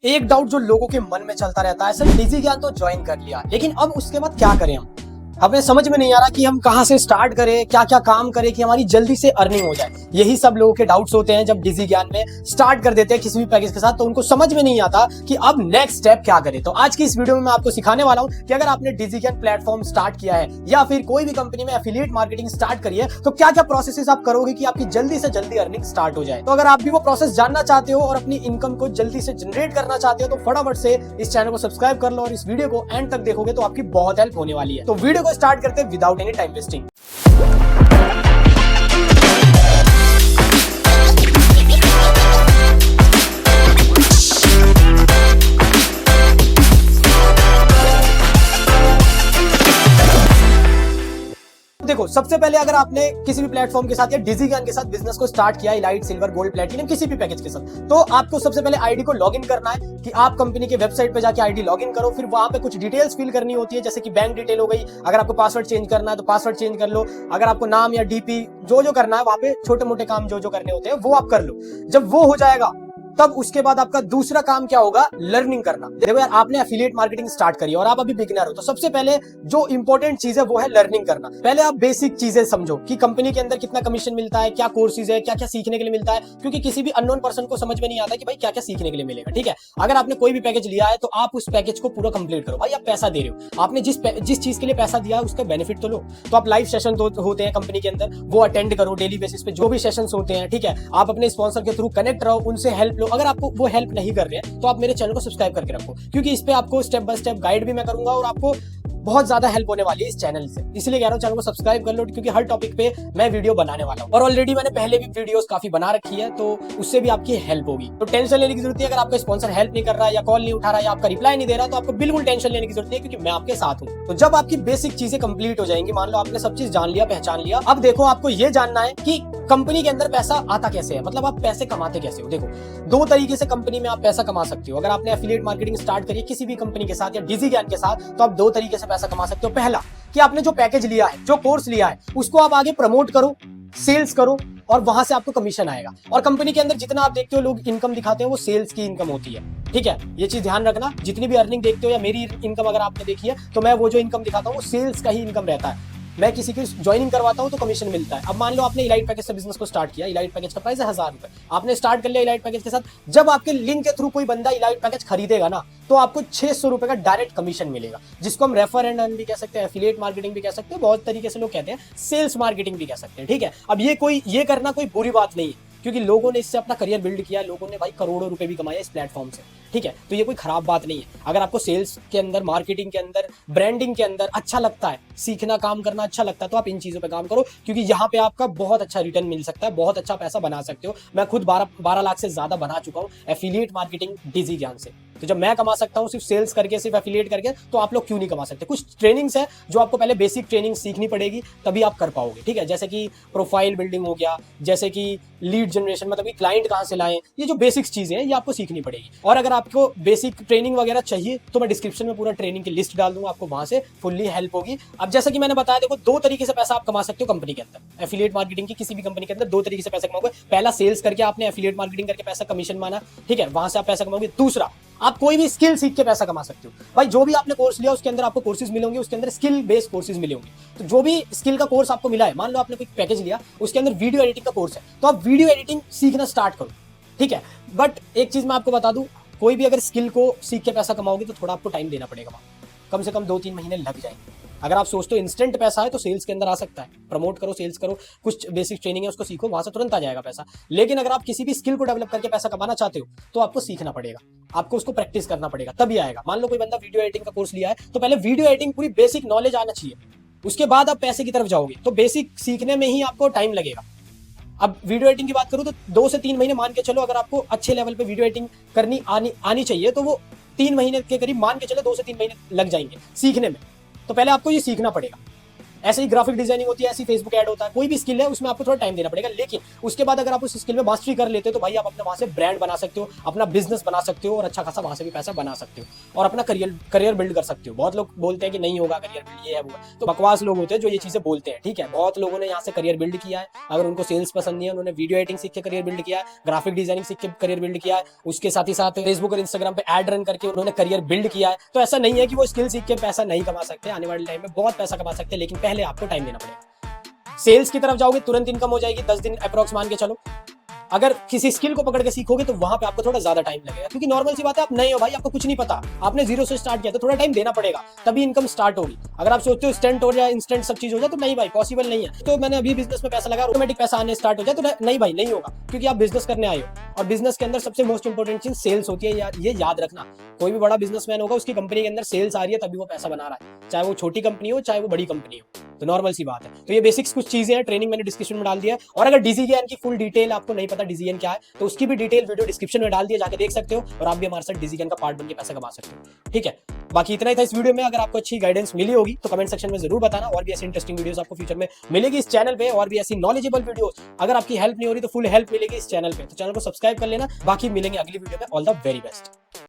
एक डाउट जो लोगों के मन में चलता रहता है, सर डिजी ज्ञान तो ज्वाइन कर लिया, लेकिन अब उसके बाद क्या करें हम? हमें समझ में नहीं आ रहा कि हम कहां से स्टार्ट करें, क्या क्या काम करें कि हमारी जल्दी से अर्निंग हो जाए। यही सब लोगों के डाउट्स होते हैं जब डिजी ज्ञान में स्टार्ट कर देते हैं किसी भी पैकेज के साथ, तो उनको समझ में नहीं आता कि अब नेक्स्ट स्टेप क्या करें। तो आज की इस वीडियो में मैं आपको सिखाने वाला हूं कि अगर आपने डिजी ज्ञान प्लेटफॉर्म स्टार्ट किया है या फिर कोई भी कंपनी में एफिलिएट मार्केटिंग स्टार्ट करी है, तो क्या क्या प्रोसेस आप करोगे कि आपकी जल्दी से जल्दी अर्निंग स्टार्ट हो जाए। तो अगर आप भी वो प्रोसेस जानना चाहते हो और अपनी इनकम को जल्दी से जनरेट करना चाहते हो, तो फटाफट से इस चैनल को सब्सक्राइब कर लो और इस वीडियो को एंड तक देखोगे तो आपकी बहुत हेल्प होने वाली है। तो वीडियो को स्टार्ट करते हैं विदाउट एनी टाइम वेस्टिंग। देखो, सबसे पहले अगर आपने किसी भी प्लेटफॉर्म के साथ या डिजी ज्ञान के साथ बिजनेस को स्टार्ट किया, इलाइट, सिल्वर, गोल्ड, प्लेटिनम, किसी भी पैकेज के साथ, तो आपको सबसे पहले आईडी को लॉगिन करना है कि आप कंपनी के वेबसाइट पे जाके आईडी लॉगिन करो। फिर वहां पे कुछ डिटेल्स फिल करनी होती है, जैसे कि बैंक डिटेल हो गई। अगर आपको पासवर्ड चेंज करना है तो पासवर्ड चेंज कर लो। अगर आपको नाम या डीपी जो करना है, वहां पे छोटे मोटे काम जो करने होते हैं वो आप कर लो। जब वो हो जाएगा तब उसके बाद आपका दूसरा काम क्या होगा? लर्निंग करना। देखो यार, आपने एफिलिएट मार्केटिंग स्टार्ट करी और आप अभी बिगिनर हो, तो सबसे पहले जो इंपॉर्टेंट चीज है वो है लर्निंग करना। पहले आप बेसिक चीजें समझो कि कंपनी के अंदर कितना कमीशन मिलता है, क्या कोर्सेज है, क्या क्या सीखने के लिए मिलता है, क्योंकि किसी भी अननोन पर्सन को समझ में नहीं आता कि भाई क्या क्या सीखने के लिए मिलेगा। ठीक है, अगर आपने कोई भी पैकेज लिया है तो आप उस पैकेज को पूरा कंप्लीट करो। भाई आप पैसा दे रहे हो, आपने जिस चीज के लिए पैसा दिया है उसका बेनिफिट तो लो। तो आप लाइव सेशन होते हैं कंपनी के अंदर, वो अटेंड करो डेली बेसिस पे, जो भी सेशन होते हैं। ठीक है, आप अपने स्पॉन्सर के थ्रू कनेक्ट रहो, उनसे हेल्प लो। अगर आपको वो हेल्प नहीं कर रहे हैं तो आप मेरे चैनल को सब्सक्राइब करके रखो, क्योंकि इस पे आपको स्टेप बाय स्टेप गाइड भी मैं करूंगा और आपको बहुत ज्यादा हेल्प होने वाली है इस चैनल से। इसलिए कह रहा हूं चैनल को सब्सक्राइब कर लो, क्योंकि हर टॉपिक पे मैं वीडियो बनाने वाला हूं और ऑलरेडी मैंने पहले भी वीडियोस काफी बना रखी है, तो उससे भी आपकी हेल्प होगी। तो टेंशन लेने की जरूरत नहीं। अगर आपका स्पॉन्सर हेल्प नहीं कर रहा है या कॉल नहीं उठा रहा है या आपका रिप्लाई नहीं दे रहा, तो आपको बिल्कुल टेंशन लेने की जरूरत नहीं है, क्योंकि मैं आपके साथ हूं। तो जब आपकी बेसिक चीजें कंप्लीट हो जाएंगी, मान लो आपने सब चीज जान लिया, पहचान लिया, अब देखो आपको ये जानना है कि कंपनी के अंदर पैसा आता कैसे है, मतलब आप पैसे कमाते कैसे हो। देखो, दो तरीके से कंपनी में आप पैसा कमा सकते हो। अगर आपने एफिलिएट मार्केटिंग स्टार्ट करी किसी भी कंपनी के साथ या डिजी ज्ञान के साथ, तो आप दो तरीके से पैसा कमा सकते हो। पहला कि आपने जो पैकेज लिया है, जो कोर्स लिया है, उसको आप आगे प्रमोट करो, सेल्स करो और वहां से आपको कमीशन आएगा। और कंपनी के अंदर जितना आप देखते हो लोग इनकम दिखाते हैं, वो सेल्स की इनकम होती है। ठीक है, ये चीज ध्यान रखना। जितनी भी अर्निंग देखते हो या मेरी इनकम अगर आपने देखी है, तो मैं वो जो इनकम दिखाता हूँ वो सेल्स का ही इनकम रहता है। मैं किसी की ज्वाइनिंग करवाता हूं तो कमीशन मिलता है। अब मान लो आपने इलाइट पैकेज से बिजनेस को स्टार्ट किया, इलाइट पैकेज का प्राइस है 1000 रुपए, आपने स्टार्ट कर लिया इलाइट पैकेज के साथ। जब आपके लिंक के थ्रू कोई बंदा इलाइट पैकेज खरीदेगा ना, तो आपको 600 रुपए का डायरेक्ट कमीशन मिलेगा, जिसको हम रेफर एंड अर्न भी कह सकते हैं, एफिलिएट मार्केटिंग भी कह सकते हैं, बहुत तरीके से लोग कहते हैं, सेल्स मार्केटिंग भी कह सकते हैं। ठीक है, अब ये करना कोई बुरी बात नहीं है, क्योंकि लोगों ने इससे अपना करियर बिल्ड किया, लोगों ने भाई करोड़ों रुपए भी कमाए इस प्लेटफॉर्म से। ठीक है, तो ये कोई खराब बात नहीं है। अगर आपको सेल्स के अंदर, मार्केटिंग के अंदर, ब्रांडिंग के अंदर अच्छा लगता है, सीखना, काम करना अच्छा लगता है, तो आप इन चीजों पे काम करो, क्योंकि यहाँ पे आपका बहुत अच्छा रिटर्न मिल सकता है, बहुत अच्छा पैसा बना सकते हो। मैं खुद 12 लाख से ज्यादा बना चुका हूँ एफिलिएट मार्केटिंग डिजी ज्ञान से। तो जब मैं कमा सकता हूँ सिर्फ सेल्स करके, सिर्फ एफिलिएट करके, तो आप लोग क्यों नहीं कमा सकते? कुछ ट्रेनिंग्स है जो आपको पहले बेसिक ट्रेनिंग सीखनी पड़ेगी, तभी आप कर पाओगे। ठीक है, जैसे कि प्रोफाइल बिल्डिंग हो गया, जैसे कि लीड जनरेशन, मतलब कि क्लाइंट कहाँ से लाएं, ये जो बेसिक्स चीजें हैं ये आपको सीखनी पड़ेगी। और अगर आपको बेसिक ट्रेनिंग वगैरह चाहिए तो मैं डिस्क्रिप्शन में पूरा ट्रेनिंग की लिस्ट डाल दूंगा, आपको वहां से फुल्ली हेल्प होगी। अब जैसा कि मैंने बताया, देखो दो तरीके से पैसा आप कमा सकते हो कंपनी के अंदर। एफिलिएट मार्केटिंग की किसी भी कंपनी के अंदर दो तरीके से पैसा कमाओगे। पहला, सेल्स करके आपने एफिलिएट मार्केटिंग करके पैसा कमीशन माना, ठीक है, वहां से आप पैसा कमाओगे। दूसरा, आप कोई भी स्किल सीख के पैसा कमा सकते हो। भाई जो भी आपने कोर्स लिया उसके अंदर आपको कोर्सेज मिलेंगे, उसके अंदर स्किल बेस्ड कोर्सेज मिलेंगे। तो जो भी स्किल का कोर्स आपको मिला है, मान लो आपने कोई पैकेज लिया, उसके अंदर वीडियो एडिटिंग का कोर्स है, तो आप वीडियो एडिटिंग सीखना स्टार्ट करो। ठीक है, बट एक चीज मैं आपको बता दूं, कोई भी अगर स्किल को सीख के पैसा कमाओगे तो थोड़ा आपको टाइम देना पड़ेगा, कम से कम 2-3 महीने लग जाएंगे। अगर आप सोचते हो इंस्टेंट पैसा है तो सेल्स के अंदर आ सकता है, प्रमोट करो, सेल्स करो, कुछ बेसिक ट्रेनिंग है उसको सीखो, वहां से तुरंत आ जाएगा पैसा। लेकिन अगर आप किसी भी स्किल को डेवलप करके पैसा कमाना चाहते हो तो आपको सीखना पड़ेगा, आपको उसको प्रैक्टिस करना पड़ेगा, तभी आएगा। मान लो कोई बंदा वीडियो एडिटिंग का कोर्स लिया है, तो पहले वीडियो एडिटिंग पूरी बेसिक नॉलेज आना चाहिए, उसके बाद आप पैसे की तरफ जाओगे। तो बेसिक सीखने में ही आपको टाइम लगेगा। अब वीडियो एडिटिंग की बात करूं तो 2 से 3 महीने मान के चलो, अगर आपको अच्छे लेवल पे वीडियो एडिटिंग करनी आनी चाहिए, तो वो 3 महीने के करीब मान के चलो, 2 से 3 महीने लग जाएंगे सीखने में। तो पहले आपको ये सीखना पड़ेगा। ऐसे ही ग्राफिक डिजाइनिंग होती है, ऐसी फेसबुक ऐड होता है, कोई भी स्किल है उसमें आपको थोड़ा टाइम देना पड़ेगा। लेकिन उसके बाद अगर आप उस स्किल में मास्टरी कर लेते हो तो भाई आप अपने वहां से ब्रांड बना सकते हो, अपना बिजनेस बना सकते हो और अच्छा खासा वहां से भी पैसा बना सकते हो और अपना करियर बिल्ड कर सकते हो। बहुत लोग बोलते हैं कि नहीं होगा करियर बिल्ड, ये है वो है, तो बकवास लोग होते हैं जो ये चीजें बोलते हैं, ठीक है। बहुत लोगों ने यहाँ से करियर बिल्ड किया है। अगर उनको सेल्स पसंद नहीं है, उन्होंने वीडियो एडिटिंग सीख के करियर बिल्ड किया है, ग्राफिक डिजाइनिंग सीख के करियर बिल्ड किया है, उसके साथ ही साथ फेसबुक और इंस्टाग्राम पे एड रन करके उन्होंने करियर बिल्ड किया है। तो ऐसा नहीं है कि वो स्किल सीख के पैसा नहीं कमा सकते, आने वाले टाइम में बहुत पैसा कमा सकते हैं, लेकिन पहले आपको टाइम देना पड़ेगा। सेल्स की तरफ जाओगे तुरंत इनकम हो जाएगी, 10 दिन अप्रॉक्स मान के चलो। अगर किसी स्किल को पकड़ के सीखोगे तो वहां पे आपको थोड़ा ज्यादा टाइम लगेगा, क्योंकि नॉर्मल सी बात है, आप नए हो भाई, आपको कुछ नहीं पता, आपने जीरो से स्टार्ट किया, तो थोड़ा टाइम देना पड़ेगा, तभी इनकम स्टार्ट होगी। अगर आप सोचते हो इंस्टेंट हो जाए, इंस्टेंट सब चीज हो जाए, तो नहीं भाई, पॉसिबल नहीं है। तो मैंने अभी बिजनेस में पैसा लगा, ऑटोमेटिक पैसा आने स्टार्ट हो जाए, तो नहीं भाई, नहीं होगा, क्योंकि आप बिजनेस करने आए हो और बिजनेस के अंदर सबसे मोस्ट इंपॉर्टेंट चीज सेल्स होती है। ये याद रखना, कोई भी बड़ा बिजनेसमैन होगा, उसकी कंपनी के अंदर सेल्स आ रही है तभी वो पैसा बना रहा है, चाहे वो छोटी कंपनी हो चाहे वो बड़ी कंपनी हो, तो नॉर्मल सी बात है। तो ये बेसिक्स कुछ चीजें हैं, ट्रेनिंग मैंने डिस्क्रिप्शन में डाल दिया है। और अगर डिजीगैन की फुल डिटेल आपको नहीं पता डिजीगैन क्या है, तो उसकी भी डिटेल वीडियो डिस्क्रिप्शन में डाल दिया, जाके देख सकते हो और आप भी हमारे साथ डिजीगैन का पार्ट बन के पैसा कमा सकते हो, ठीक है। बाकी इतना ही था इस वीडियो में। अगर आपको अच्छी गाइडेंस मिली होगी तो कमेंट सेक्शन में जरूर बताना, और भी ऐसी इंटरेस्टिंग वीडियोस आपको फ्यूचर में मिलेगी इस चैनल पे, और भी ऐसी नॉलेजेबल वीडियोस। अगर आपकी हेल्प नहीं हो रही तो फुल हेल्प मिलेगी इस चैनल पे, तो चैनल को सब्सक्राइब कर लेना। बाकी मिलेंगे अगली वीडियो में। All the very best.